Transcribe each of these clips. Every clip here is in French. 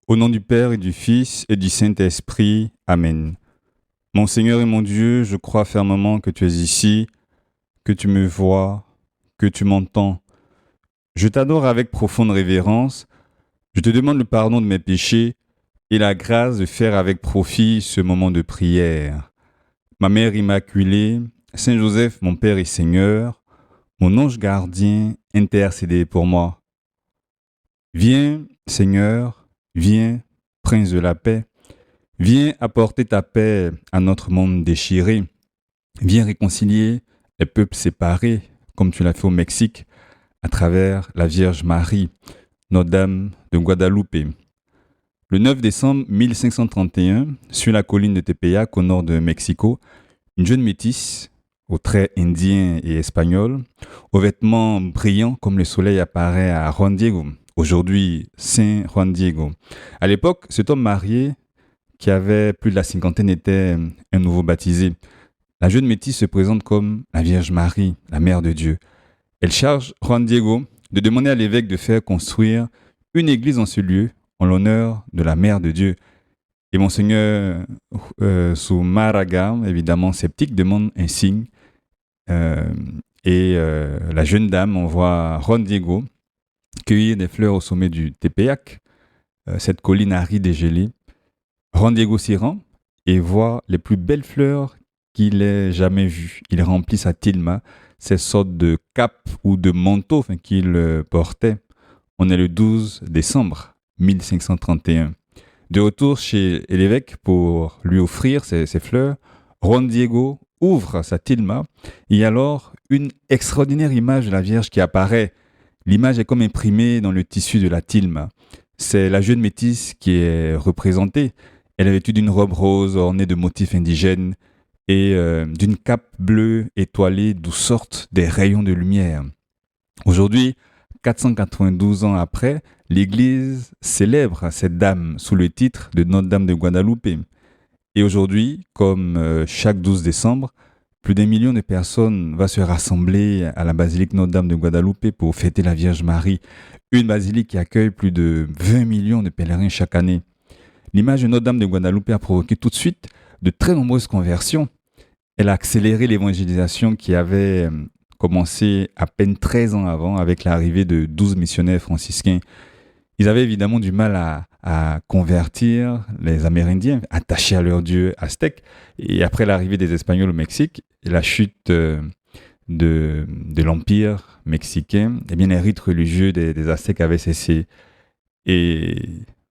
Au nom du Père et du Fils et du Saint-Esprit. Amen. Mon Seigneur et mon Dieu, je crois fermement que tu es ici, que tu me vois, que tu m'entends. Je t'adore avec profonde révérence. Je te demande le pardon de mes péchés et la grâce de faire avec profit ce moment de prière. Ma Mère Immaculée, Saint Joseph, mon Père et Seigneur, mon ange gardien, intercédez pour moi. Viens, Seigneur, viens, Prince de la paix. Viens apporter ta paix à notre monde déchiré. Viens réconcilier les peuples séparés, comme tu l'as fait au Mexique, à travers la Vierge Marie, Notre-Dame de Guadalupe. Le 9 décembre 1531, sur la colline de Tepeyac, au nord de Mexico, une jeune métisse, aux traits indiens et espagnols, aux vêtements brillants comme le soleil apparaît à Juan Diego, aujourd'hui Saint Juan Diego. À l'époque, cet homme marié qui avait plus de la cinquantaine était un nouveau baptisé. La jeune métisse se présente comme la Vierge Marie, la Mère de Dieu. Elle charge Juan Diego de demander à l'évêque de faire construire une église en ce lieu en l'honneur de la Mère de Dieu. Et Monseigneur Soumaraga, évidemment sceptique, demande un signe. Euh, la jeune dame envoie Juan Diego cueillir des fleurs au sommet du Tepeyac, cette colline aride et gelée. Juan Diego s'y rend et voit les plus belles fleurs qu'il ait jamais vues. Il remplit sa tilma, ces sortes de capes ou de manteaux qu'il portait. On est le 12 décembre 1531. De retour chez l'évêque pour lui offrir ces fleurs, Juan Diego ouvre sa tilma et alors une extraordinaire image de la Vierge qui apparaît. L'image est comme imprimée dans le tissu de la tilma. C'est la jeune métisse qui est représentée. Elle est vêtue d'une robe rose ornée de motifs indigènes et d'une cape bleue étoilée d'où sortent des rayons de lumière. Aujourd'hui, 492 ans après, l'Église célèbre cette dame sous le titre de Notre-Dame de Guadalupe. Et aujourd'hui, comme chaque 12 décembre, plus d'un million de personnes vont se rassembler à la basilique Notre-Dame de Guadalupe pour fêter la Vierge Marie, une basilique qui accueille plus de 20 millions de pèlerins chaque année. L'image de Notre-Dame de Guadalupe a provoqué tout de suite de très nombreuses conversions. Elle a accéléré l'évangélisation qui avait commencé à peine 13 ans avant avec l'arrivée de 12 missionnaires franciscains. Ils avaient évidemment du mal à convertir les Amérindiens, attachés à leur dieu aztèque. Et après l'arrivée des Espagnols au Mexique et la chute de l'Empire mexicain, eh bien, les rites religieux des Aztèques avaient cessé. Et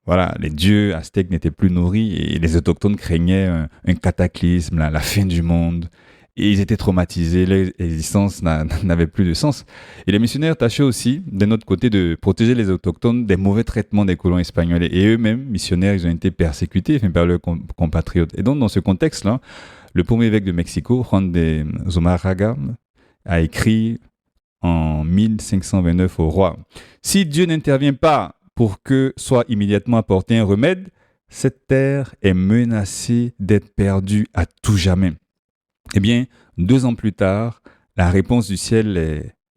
voilà, les dieux aztèques n'étaient plus nourris et les autochtones craignaient un cataclysme, la fin du monde. Et ils étaient traumatisés, leur existence n'avait plus de sens. Et les missionnaires tâchaient aussi, d'un autre côté, de protéger les autochtones des mauvais traitements des colons espagnols. Et eux-mêmes, missionnaires, ils ont été persécutés par leurs compatriotes. Et donc, dans ce contexte-là, le premier évêque de Mexico, Juan de Zumárraga, a écrit en 1529 au roi: Si Dieu n'intervient pas pour que soit immédiatement apporté un remède, cette terre est menacée d'être perdue à tout jamais. Eh bien, 2 ans plus tard, la réponse du ciel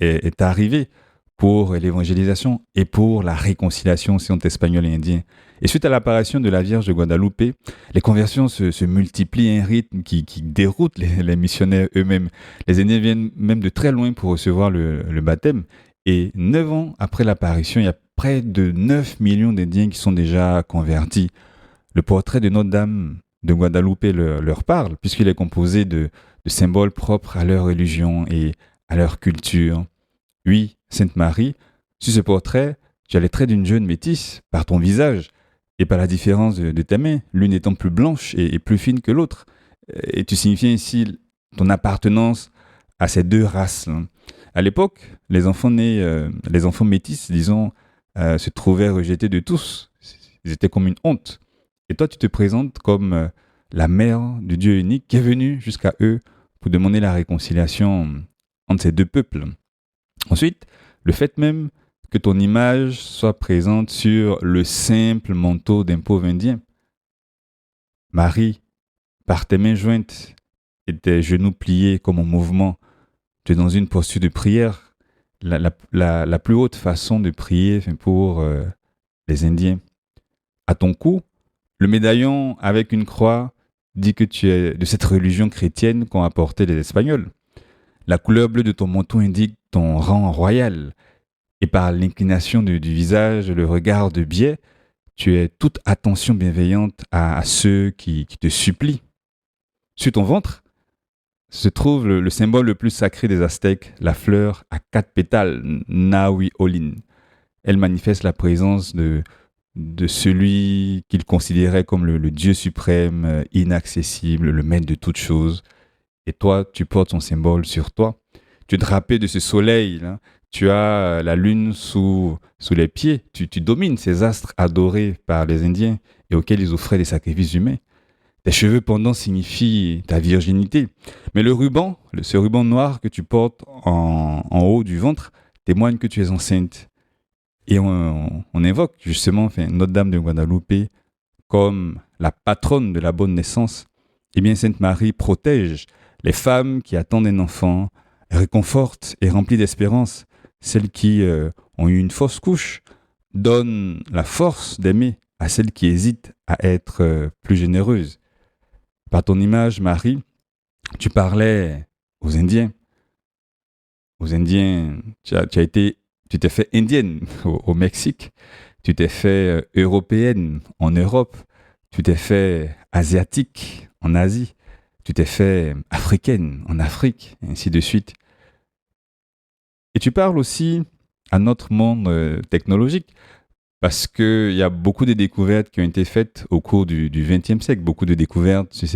est arrivée pour l'évangélisation et pour la réconciliation aussi entre Espagnols et Indiens. Et suite à l'apparition de la Vierge de Guadalupe, les conversions se multiplient à un rythme qui déroute les missionnaires eux-mêmes. Les Indiens viennent même de très loin pour recevoir le baptême. Et 9 ans après l'apparition, il y a près de 9 millions d'Indiens qui sont déjà convertis. Le portrait de Notre-Dame de Guadalupe leur parle, puisqu'il est composé de symboles propres à leur religion et à leur culture. Oui, Sainte Marie, sur ce portrait, tu as les traits d'une jeune métisse par ton visage et par la différence de tes mains, l'une étant plus blanche et plus fine que l'autre. Et tu signifies ainsi ton appartenance à ces deux races. À l'époque, les enfants métis, disons, se trouvaient rejetés de tous. Ils étaient comme une honte. Et toi, tu te présentes comme la mère du Dieu unique qui est venue jusqu'à eux pour demander la réconciliation entre ces deux peuples. Ensuite, le fait même que ton image soit présente sur le simple manteau d'un pauvre Indien. Marie, par tes mains jointes et tes genoux pliés comme en mouvement, tu es dans une posture de prière, la plus haute façon de prier pour les Indiens. À ton cou, le médaillon avec une croix dit que tu es de cette religion chrétienne qu'ont apporté les Espagnols. La couleur bleue de ton manteau indique ton rang royal. Et par l'inclination du visage, le regard de biais, tu es toute attention bienveillante à ceux qui te supplient. Sur ton ventre se trouve le symbole le plus sacré des Aztèques, la fleur à 4 pétales, Nahui Olin. Elle manifeste la présence de celui qu'il considérait comme le Dieu suprême, inaccessible, le maître de toutes choses. Et toi, tu portes son symbole sur toi. Tu es drapé de ce soleil, là. Tu as la lune sous les pieds. Tu domines ces astres adorés par les Indiens et auxquels ils offraient des sacrifices humains. Tes cheveux pendants signifient ta virginité. Mais le ruban, ce ruban noir que tu portes en haut du ventre, témoigne que tu es enceinte. Et on invoque justement Notre-Dame de Guadalupe comme la patronne de la bonne naissance. Eh bien, Sainte Marie protège les femmes qui attendent un enfant, réconforte et remplit d'espérance celles qui ont eu une fausse couche, donne la force d'aimer à celles qui hésitent à être plus généreuses. Par ton image, Marie, tu parlais aux Indiens. Aux Indiens, tu t'es fait indienne au Mexique, tu t'es fait européenne en Europe, tu t'es fait asiatique en Asie, tu t'es fait africaine en Afrique, et ainsi de suite. Et tu parles aussi à notre monde technologique, parce qu'il y a beaucoup de découvertes qui ont été faites au cours du XXe siècle, beaucoup de découvertes sur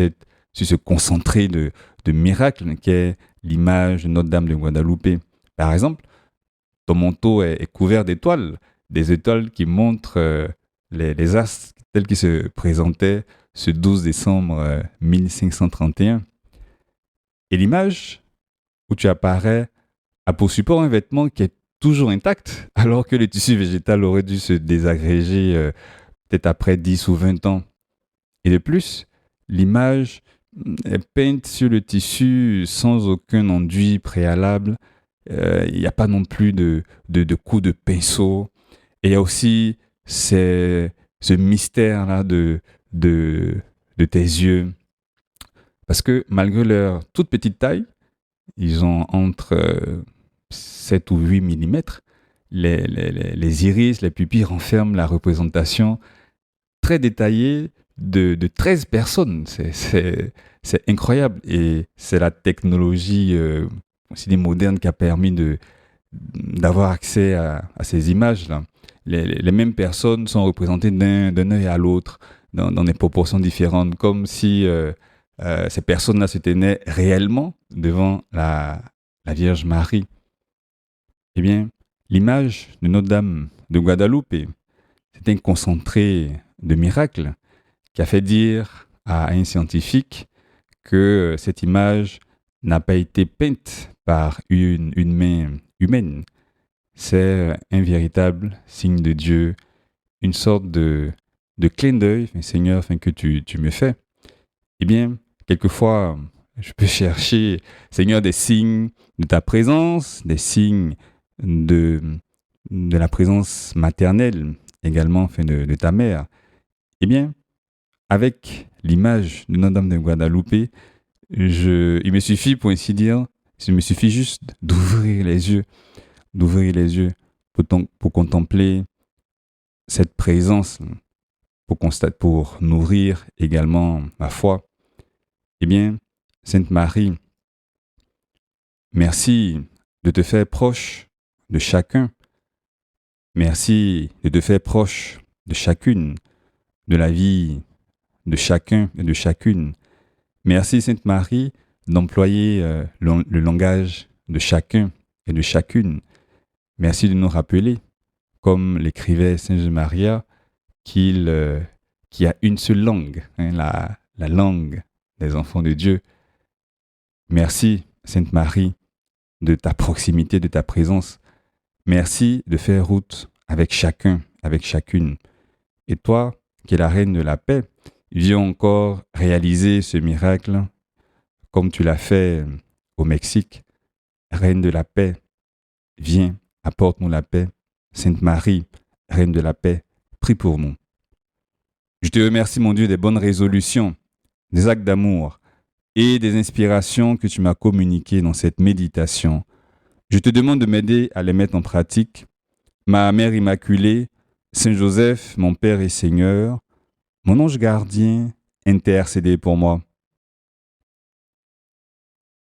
ce concentré de miracles qu'est l'image de Notre-Dame de Guadalupe. Par exemple, ton manteau est couvert d'étoiles, des étoiles qui montrent les astres tels qu'ils se présentaient ce 12 décembre 1531. Et l'image où tu apparais a pour support un vêtement qui est toujours intact, alors que le tissu végétal aurait dû se désagréger peut-être après 10 ou 20 ans. Et de plus, l'image est peinte sur le tissu sans aucun enduit préalable. Il n'y a pas non plus de coups de pinceau. Et il y a aussi ce mystère-là de tes yeux. Parce que malgré leur toute petite taille, ils ont entre 7 ou 8 millimètres. Les iris, les pupilles renferment la représentation très détaillée de 13 personnes. C'est incroyable. Et c'est la technologie aussi moderne qui a permis d'avoir accès à ces images-là. Les mêmes personnes sont représentées d'un œil à l'autre, dans des proportions différentes, comme si ces personnes-là se tenaient réellement devant la Vierge Marie. Eh bien, l'image de Notre-Dame de Guadalupe, c'est un concentré de miracles qui a fait dire à un scientifique que cette image n'a pas été peinte par une main humaine. C'est un véritable signe de Dieu, une sorte de clin d'œil, Seigneur, que tu me fais. Eh bien, quelquefois, je peux chercher, Seigneur, des signes de ta présence, des signes de la présence maternelle, également de ta mère. Eh bien, avec l'image de Notre-Dame de Guadalupe, il me suffit, pour ainsi dire, il me suffit juste d'ouvrir les yeux pour contempler cette présence, pour nourrir également ma foi. Eh bien, Sainte Marie, merci de te faire proche de chacun. Merci de te faire proche de chacune, de la vie de chacun et de chacune. Merci Sainte Marie d'employer le langage de chacun et de chacune. Merci de nous rappeler, comme l'écrivait Saint Maria, qu'il y a une seule langue, la langue des enfants de Dieu. Merci Sainte Marie de ta proximité, de ta présence. Merci de faire route avec chacun, avec chacune. Et toi, qui es la reine de la paix, viens encore réaliser ce miracle comme tu l'as fait au Mexique. Reine de la paix, viens, apporte-nous la paix. Sainte Marie, reine de la paix, prie pour nous. Je te remercie, mon Dieu, des bonnes résolutions, des actes d'amour et des inspirations que tu m'as communiquées dans cette méditation. Je te demande de m'aider à les mettre en pratique. Ma Mère Immaculée, Saint Joseph, mon Père et Seigneur, mon ange gardien, intercédez pour moi.